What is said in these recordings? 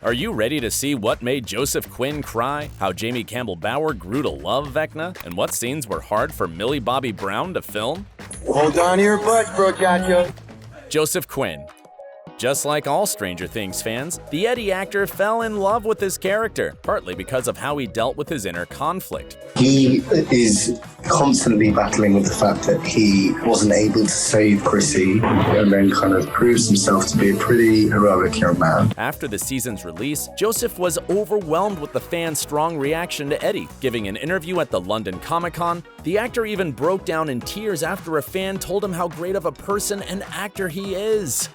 Are you ready to see what made Joseph Quinn cry, how Jamie Campbell Bower grew to love Vecna, and what scenes were hard for Millie Bobby Brown to film? Hold on to your butts, brochacho. Joseph Quinn. Just like all Stranger Things fans, the Eddie actor fell in love with his character, partly because of how he dealt with his inner conflict. He is constantly battling with the fact that he wasn't able to save Chrissy, and then kind of proves himself to be a pretty heroic young man. After the season's release, Joseph was overwhelmed with the fans' strong reaction to Eddie. Giving an interview at the London Comic-Con, the actor even broke down in tears after a fan told him how great of a person and actor he is.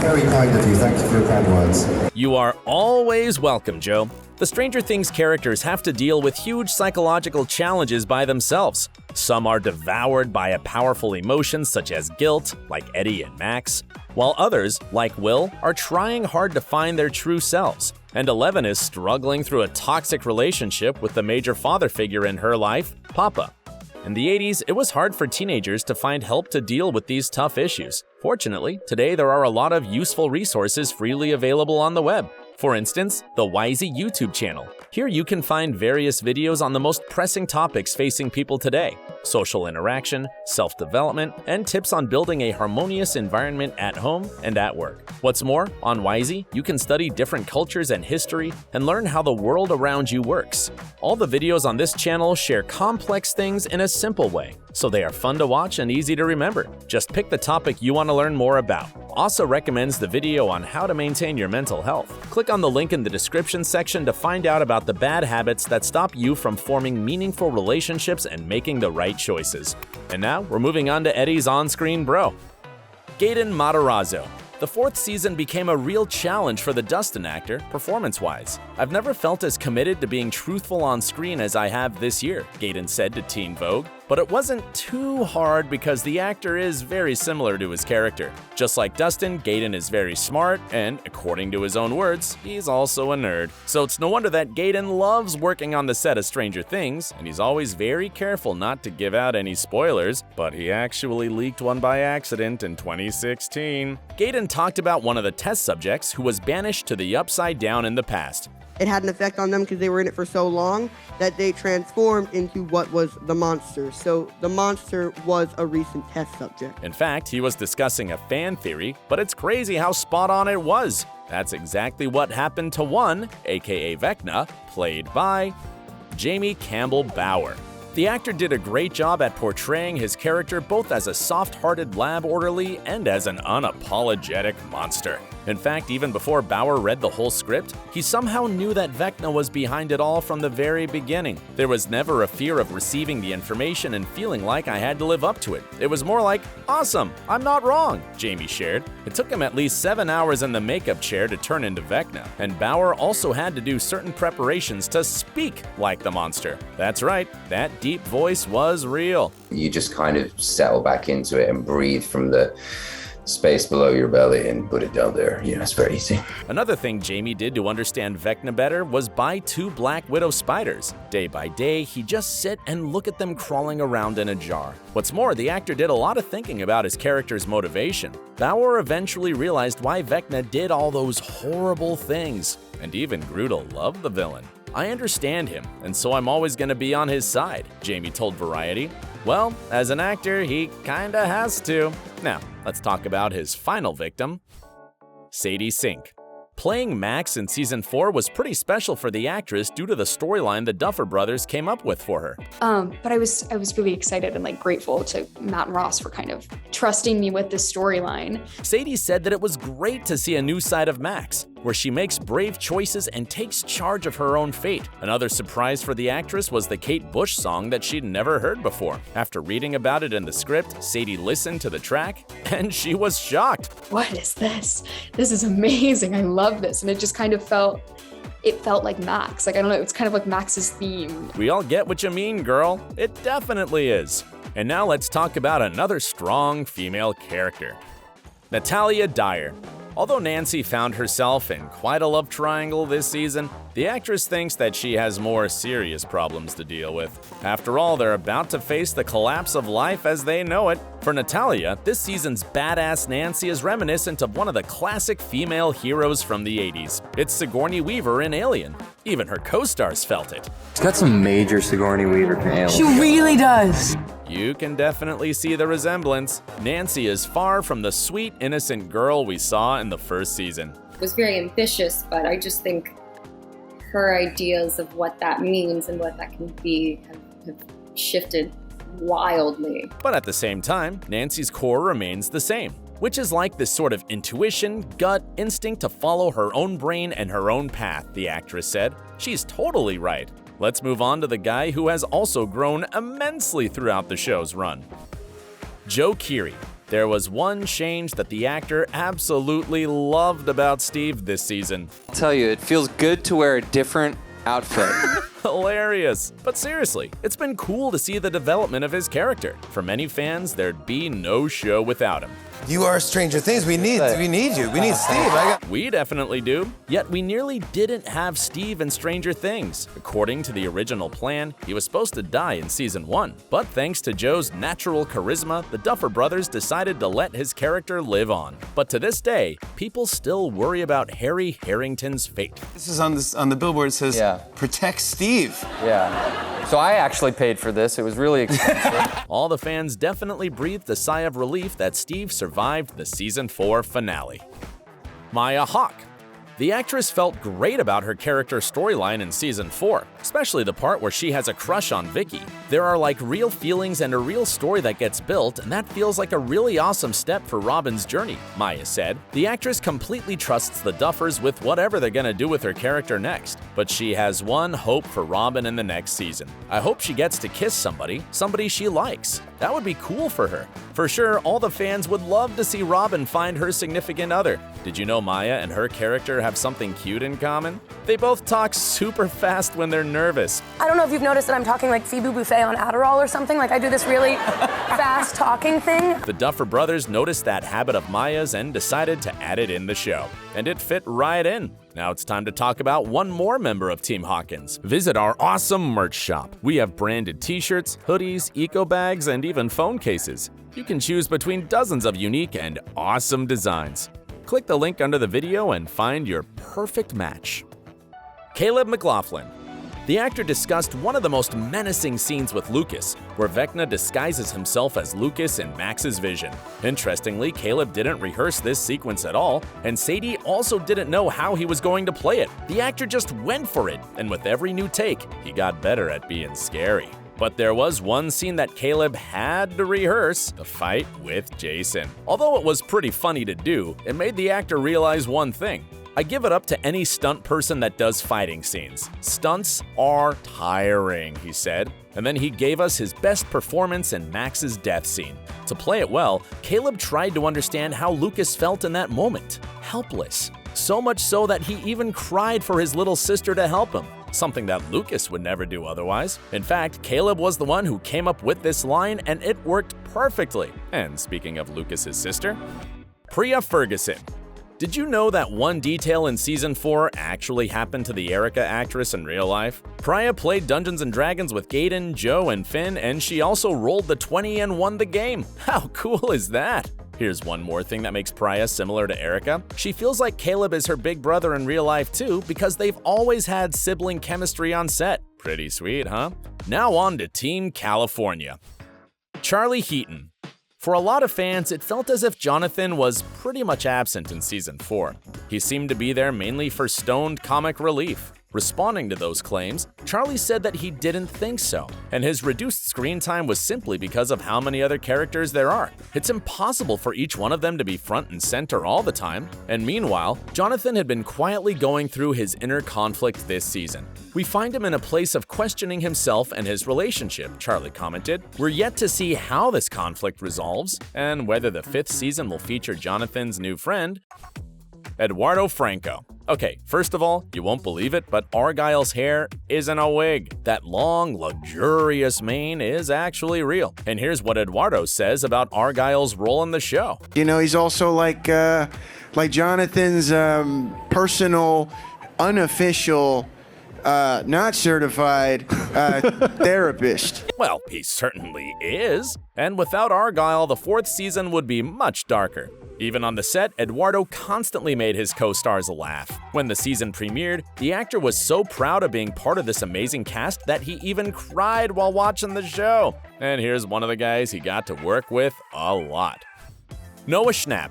Very kind of you. Thank you for your kind words. You are always welcome, Joe. The Stranger Things characters have to deal with huge psychological challenges by themselves. Some are devoured by a powerful emotion such as guilt, like Eddie and Max, while others, like Will, are trying hard to find their true selves. And Eleven is struggling through a toxic relationship with the major father figure in her life, Papa. In the 80s, it was hard for teenagers to find help to deal with these tough issues. Fortunately, today there are a lot of useful resources freely available on the web. For instance, the Wisey YouTube channel. Here you can find various videos on the most pressing topics facing people today: social interaction, self-development, and tips on building a harmonious environment at home and at work. What's more, on Wisey, you can study different cultures and history and learn how the world around you works. All the videos on this channel share complex things in a simple way, so they are fun to watch and easy to remember. Just pick the topic you want to learn more about. Also recommends the video on how to maintain your mental health. Click on the link in the description section to find out about the bad habits that stop you from forming meaningful relationships and making the right choices. And now, we're moving on to Eddie's on-screen bro. Gaten Matarazzo. The fourth season became a real challenge for the Dustin actor, performance-wise. "I've never felt as committed to being truthful on screen as I have this year," Gaten said to Teen Vogue. But it wasn't too hard because the actor is very similar to his character. Just like Dustin, Gaten is very smart, and according to his own words, he's also a nerd. So it's no wonder that Gaten loves working on the set of Stranger Things, and he's always very careful not to give out any spoilers, but he actually leaked one by accident in 2016. Gaten talked about one of the test subjects who was banished to the Upside Down in the past. It had an effect on them because they were in it for so long that they transformed into what was the monster. So the monster was a recent test subject. In fact, he was discussing a fan theory, but it's crazy how spot on it was. That's exactly what happened to one, aka Vecna, played by Jamie Campbell Bower. The actor did a great job at portraying his character both as a soft-hearted lab orderly and as an unapologetic monster. In fact, even before Bower read the whole script, he somehow knew that Vecna was behind it all from the very beginning. There was never a fear of receiving the information and feeling like I had to live up to it. It was more like, "Awesome, I'm not wrong," Jamie shared. It took him at least 7 hours in the makeup chair to turn into Vecna, and Bower also had to do certain preparations to speak like the monster. That's right, that deep voice was real. You just kind of settle back into it and breathe from the space below your belly and put it down there. You know, it's very easy. Another thing Jamie did to understand Vecna better was buy 2 black widow spiders. Day by day, he'd just sit and look at them crawling around in a jar. What's more, the actor did a lot of thinking about his character's motivation. Bower eventually realized why Vecna did all those horrible things, and even grew to love the villain. "I understand him, and so I'm always going to be on his side," Jamie told Variety. Well, as an actor, he kinda has to. Now, let's talk about his final victim, Sadie Sink. Playing Max in Season 4 was pretty special for the actress due to the storyline the Duffer Brothers came up with for her. But I was really excited and grateful to Matt and Ross for kind of trusting me with this storyline. Sadie said that it was great to see a new side of Max, where she makes brave choices and takes charge of her own fate. Another surprise for the actress was the Kate Bush song that she'd never heard before. After reading about it in the script, Sadie listened to the track, and she was shocked. "What is this? This is amazing. I love this." And it just kind of felt like Max. I don't know, it's kind of like Max's theme. We all get what you mean, girl. It definitely is. And now let's talk about another strong female character, Natalia Dyer. Although Nancy found herself in quite a love triangle this season, the actress thinks that she has more serious problems to deal with. After all, they're about to face the collapse of life as they know it. For Natalia, this season's badass Nancy is reminiscent of one of the classic female heroes from the 80s. It's Sigourney Weaver in Alien. Even her co-stars felt it. She's got some major Sigourney Weaver from Alien. She really does. You can definitely see the resemblance. Nancy is far from the sweet, innocent girl we saw in the first season. It was very ambitious, but I just think her ideas of what that means and what that can be have shifted wildly. But at the same time, Nancy's core remains the same, which is like this sort of intuition, gut, instinct to follow her own brain and her own path, the actress said. She's totally right. Let's move on to the guy who has also grown immensely throughout the show's run. Joe Keery. There was one change that the actor absolutely loved about Steve this season. I'll tell you, it feels good to wear a different outfit. Hilarious. But seriously, it's been cool to see the development of his character. For many fans, there'd be no show without him. You are Stranger Things. We need you. We need Steve. We definitely do. Yet we nearly didn't have Steve in Stranger Things. According to the original plan, he was supposed to die in season 1. But thanks to Joe's natural charisma, the Duffer brothers decided to let his character live on. But to this day, people still worry about Harry Harrington's fate. This is on the billboard. It says, "Protect Steve." Yeah. So I actually paid for this. It was really expensive. All the fans definitely breathed a sigh of relief that Steve survived the season 4 finale. Maya Hawke. The actress felt great about her character storyline in season 4, especially the part where she has a crush on Vicky. There are like real feelings and a real story that gets built, and that feels like a really awesome step for Robin's journey, Maya said. The actress completely trusts the Duffers with whatever they're gonna do with her character next, but she has one hope for Robin in the next season. I hope she gets to kiss somebody she likes. That would be cool for her. For sure, all the fans would love to see Robin find her significant other. Did you know Maya and her character have something cute in common? They both talk super fast when they're nervous. I don't know if you've noticed that I'm talking like Phoebe Buffay on Adderall or something. Like I do this really fast talking thing. The Duffer brothers noticed that habit of Maya's and decided to add it in the show. And it fit right in. Now it's time to talk about one more member of Team Hawkins. Visit our awesome merch shop. We have branded t-shirts, hoodies, eco bags, and even phone cases. You can choose between dozens of unique and awesome designs. Click the link under the video and find your perfect match. Caleb McLaughlin. The actor discussed one of the most menacing scenes with Lucas, where Vecna disguises himself as Lucas in Max's vision. Interestingly, Caleb didn't rehearse this sequence at all, and Sadie also didn't know how he was going to play it. The actor just went for it, and with every new take, he got better at being scary. But there was one scene that Caleb had to rehearse, the fight with Jason. Although it was pretty funny to do, it made the actor realize one thing. I give it up to any stunt person that does fighting scenes. Stunts are tiring, he said. And then he gave us his best performance in Max's death scene. To play it well, Caleb tried to understand how Lucas felt in that moment. Helpless. So much so that he even cried for his little sister to help him. Something that Lucas would never do otherwise. In fact, Caleb was the one who came up with this line, and it worked perfectly. And speaking of Lucas's sister, Priah Ferguson. Did you know that one detail in season 4 actually happened to the Erika actress in real life? Priah played Dungeons & Dragons with Gaten, Joe, and Finn, and she also rolled the 20 and won the game. How cool is that? Here's one more thing that makes Priah similar to Erika. She feels like Caleb is her big brother in real life too, because they've always had sibling chemistry on set. Pretty sweet, huh? Now on to Team California. Charlie Heaton. For a lot of fans, it felt as if Jonathan was pretty much absent in season 4. He seemed to be there mainly for stoned comic relief. Responding to those claims, Charlie said that he didn't think so, and his reduced screen time was simply because of how many other characters there are. It's impossible for each one of them to be front and center all the time, and meanwhile, Jonathan had been quietly going through his inner conflict this season. We find him in a place of questioning himself and his relationship, Charlie commented. We're yet to see how this conflict resolves, and whether the 5th season will feature Jonathan's new friend, Eduardo Franco. Okay, first of all, you won't believe it, but Argyle's hair isn't a wig. That long, luxurious mane is actually real. And here's what Eduardo says about Argyle's role in the show. You know, he's also like like Jonathan's personal, unofficial, not certified therapist. Well, he certainly is. And without Argyle, the 4th season would be much darker. Even on the set, Eduardo constantly made his co-stars laugh. When the season premiered, the actor was so proud of being part of this amazing cast that he even cried while watching the show. And here's one of the guys he got to work with a lot. Noah Schnapp.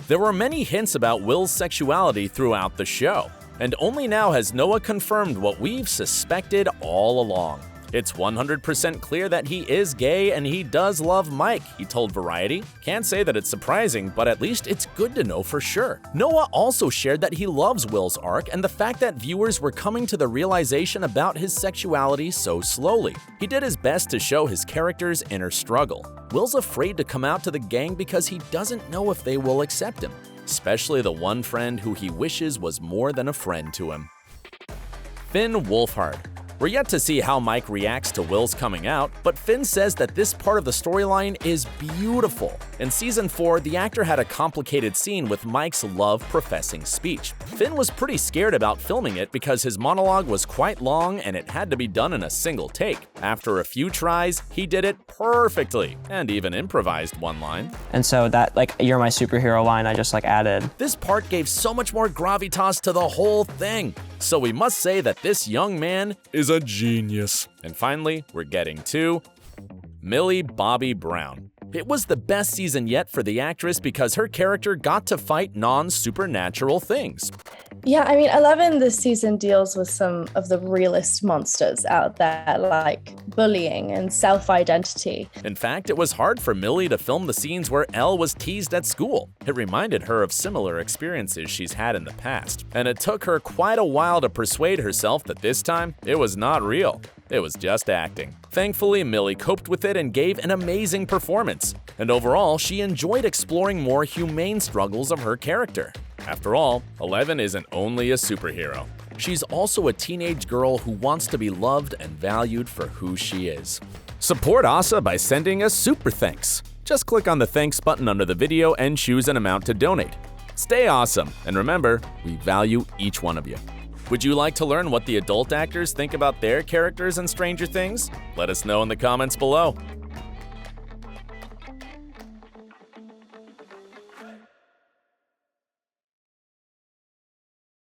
There were many hints about Will's sexuality throughout the show, and only now has Noah confirmed what we've suspected all along. It's 100% clear that he is gay and he does love Mike, he told Variety. Can't say that it's surprising, but at least it's good to know for sure. Noah also shared that he loves Will's arc and the fact that viewers were coming to the realization about his sexuality so slowly. He did his best to show his character's inner struggle. Will's afraid to come out to the gang because he doesn't know if they will accept him, especially the one friend who he wishes was more than a friend to him. Finn Wolfhard. We're yet to see how Mike reacts to Will's coming out, but Finn says that this part of the storyline is beautiful. In season 4, the actor had a complicated scene with Mike's love-professing speech. Finn was pretty scared about filming it because his monologue was quite long and it had to be done in a single take. After a few tries, he did it perfectly and even improvised one line. And so that, you're my superhero line, I just added. This part gave so much more gravitas to the whole thing. So we must say that this young man is a genius. And finally, we're getting to Millie Bobby Brown. It was the best season yet for the actress because her character got to fight non-supernatural things. Yeah, 11 this season deals with some of the realest monsters out there, like bullying and self-identity. In fact, it was hard for Millie to film the scenes where Elle was teased at school. It reminded her of similar experiences she's had in the past, and it took her quite a while to persuade herself that this time, it was not real. It was just acting. Thankfully, Millie coped with it and gave an amazing performance. And overall, she enjoyed exploring more humane struggles of her character. After all, Eleven isn't only a superhero. She's also a teenage girl who wants to be loved and valued for who she is. Support OSSA by sending us super thanks. Just click on the thanks button under the video and choose an amount to donate. Stay awesome, and remember, we value each one of you. Would you like to learn what the adult actors think about their characters in Stranger Things? Let us know in the comments below.